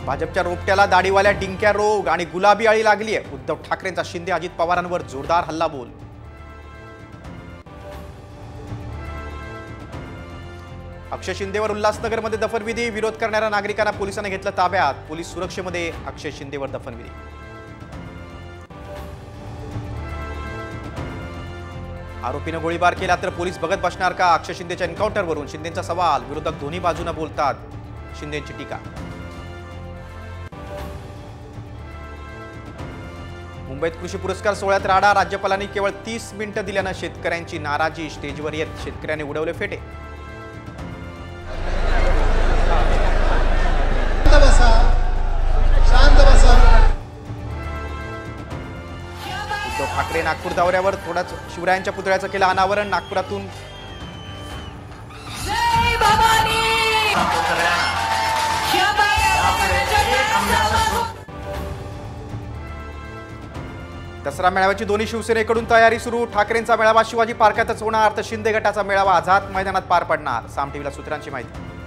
भाजपच्या रोपट्याला दाढीवाल्या डिंक्या रोग आणि गुलाबी अळी लागली आहे। उद्धव ठाकरेंचा शिंदे अजित पवारांवर जोरदार हल्लाबोल। अक्षय शिंदेवर उल्हासनगरमध्ये दफनविधी, विरोध करणाऱ्या नागरिकांना पोलिसांनी घेतलं ताब्यात। पोलीस सुरक्षेमध्ये अक्षय शिंदेवर दफनविधी। आरोपीने गोळीबार केला तर पोलीस बघत बसणार का? अक्षय शिंदेच्या एन्काउंटरवरून शिंदेचा सवाल। विरोधक दोन्ही बाजूने बोलतात, शिंदेची टीका। मुंबईत कृषी पुरस्कार सोहळ्यात राडा, राज्यपालांनी केवळ 30 मिनिटं दिल्यानं शेतकऱ्यांची नाराजी। स्टेजवर येत शेतकऱ्यांनी उडवले फेटे। उद्धव ठाकरे नागपूर दौऱ्यावर, थोड्याच शिवरायांच्या पुतळ्याचं केलं अनावरण। नागपुरातून दसरा मेळाव्याची दोन्ही शिवसेनेकडून तयारी सुरू। ठाकरेंचा मेळावा शिवाजी पार्कातच होणार तर शिंदे गटाचा मेळावा आझाद मैदानात पार पडणार। साम टीव्हीला सूत्रांची माहिती।